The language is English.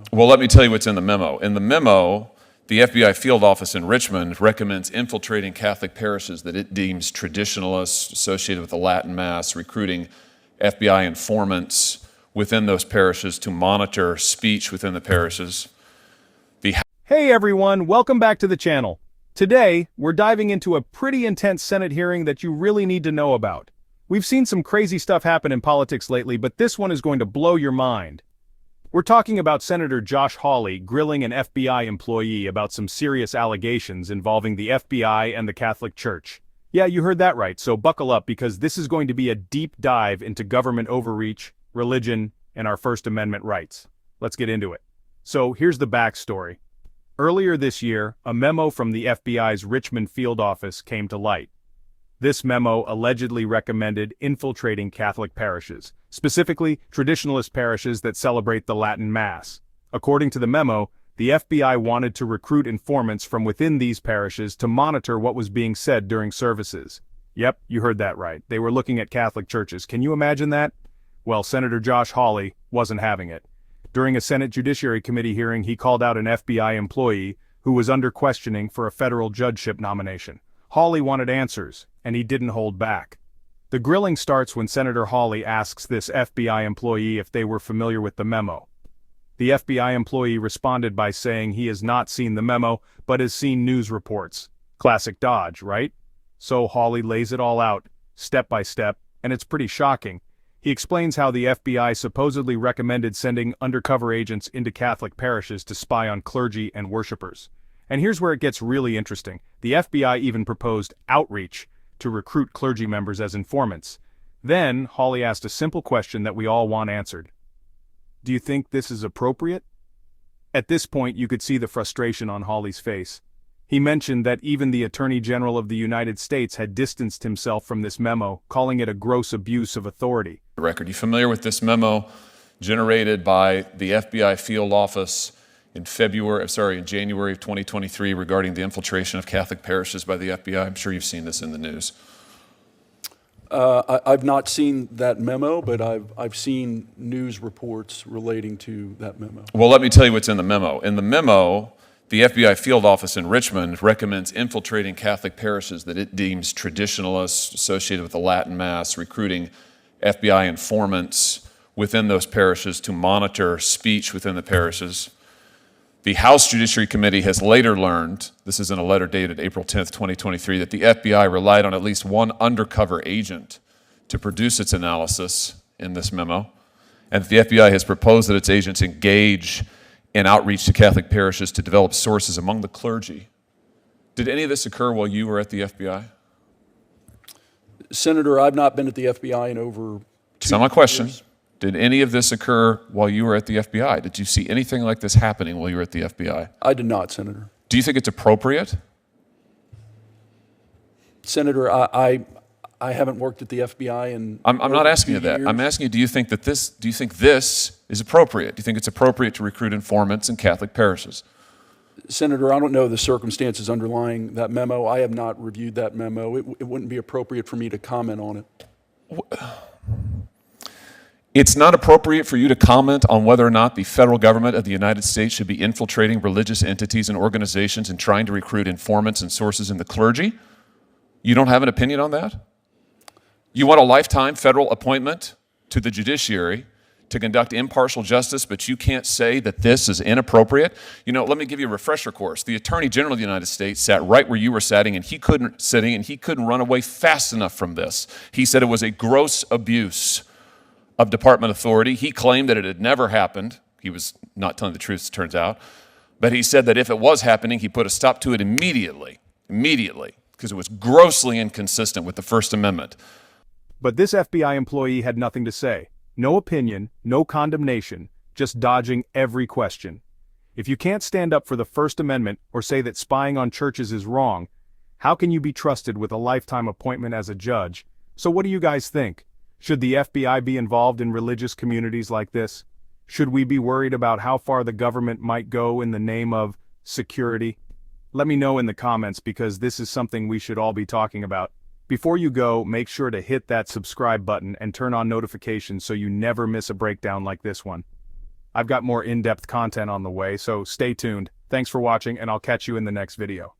memo? Well, let me tell you what's in the memo. In the memo, the FBI field office in Richmond recommends infiltrating Catholic parishes that it deems traditionalists associated with the Latin Mass, recruiting FBI informants within those parishes to monitor speech within the parishes. Hey everyone, welcome back to the channel. Today, we're diving into a pretty intense Senate hearing that you really need to know about. We've seen some crazy stuff happen in politics lately, but this one is going to blow your mind. We're talking about Senator Josh Hawley grilling an FBI employee about some serious allegations involving the FBI and the Catholic Church. Yeah, you heard that right, so buckle up because this is going to be a deep dive into government overreach, religion, and our First Amendment rights. Let's get into it. So here's the backstory. Earlier this year, a memo from the FBI's Richmond field office came to light. This memo allegedly recommended infiltrating Catholic parishes, specifically traditionalist parishes that celebrate the Latin Mass. According to the memo, the FBI wanted to recruit informants from within these parishes to monitor what was being said during services. Yep, you heard that right. They were looking at Catholic churches. Can you imagine that? Well, Senator Josh Hawley wasn't having it. During a Senate Judiciary Committee hearing, he called out an FBI employee who was under questioning for a federal judgeship nomination. Hawley wanted answers, and he didn't hold back. The grilling starts when Senator Hawley asks this FBI employee if they were familiar with the memo. The FBI employee responded by saying he has not seen the memo, but has seen news reports. Classic dodge, right? So Hawley lays it all out, step by step, and it's pretty shocking. He explains how the FBI supposedly recommended sending undercover agents into Catholic parishes to spy on clergy and worshipers. And here's where it gets really interesting. The FBI even proposed outreach to recruit clergy members as informants. Then, Hawley asked a simple question that we all want answered. Do you think this is appropriate? At this point, you could see the frustration on Hawley's face. He mentioned that even the Attorney General of the United States had distanced himself from this memo, calling it a gross abuse of authority. You familiar with this memo generated by the FBI field office in January of 2023 regarding the infiltration of Catholic parishes by the FBI? I'm sure you've seen this in the news. I've not seen that memo, but I've seen news reports relating to that memo. Well, let me tell you what's in the memo. In the memo, the FBI field office in Richmond recommends infiltrating Catholic parishes that it deems traditionalists associated with the Latin Mass, recruiting FBI informants within those parishes to monitor speech within the parishes. The House Judiciary Committee has later learned, this is in a letter dated April 10th, 2023, that the FBI relied on at least one undercover agent to produce its analysis in this memo, and that the FBI has proposed that its agents engage in outreach to Catholic parishes to develop sources among the clergy. Did any of this occur while you were at the FBI? Senator, I've not been at the FBI in over 2 That's not my question. years. Did any of this occur while you were at the FBI? Did you see anything like this happening while you were at the FBI? I did not, Senator. Do you think it's appropriate? Senator, I haven't worked at the FBI in I'm not over asking you 2 that. years. I'm asking you, do you think this is appropriate? Do you think it's appropriate to recruit informants in Catholic parishes? Senator, I don't know the circumstances underlying that memo. I have not reviewed that memo. It wouldn't be appropriate for me to comment on it. It's not appropriate for you to comment on whether or not the federal government of the United States should be infiltrating religious entities and organizations and trying to recruit informants and sources in the clergy? You don't have an opinion on that? You want a lifetime federal appointment to the judiciary to conduct impartial justice, but you can't say that this is inappropriate? You know, let me give you a refresher course. The Attorney General of the United States sat right where you were sitting, and he couldn't run away fast enough from this. He said it was a gross abuse of department authority. He claimed that it had never happened. He was not telling the truth, it turns out. But he said that if it was happening, he put a stop to it immediately, because it was grossly inconsistent with the First Amendment. But this FBI employee had nothing to say. No opinion, no condemnation, just dodging every question. If you can't stand up for the First Amendment or say that spying on churches is wrong, how can you be trusted with a lifetime appointment as a judge? So what do you guys think? Should the FBI be involved in religious communities like this? Should we be worried about how far the government might go in the name of security? Let me know in the comments because this is something we should all be talking about. Before you go, make sure to hit that subscribe button and turn on notifications so you never miss a breakdown like this one. I've got more in-depth content on the way, so stay tuned. Thanks for watching, and I'll catch you in the next video.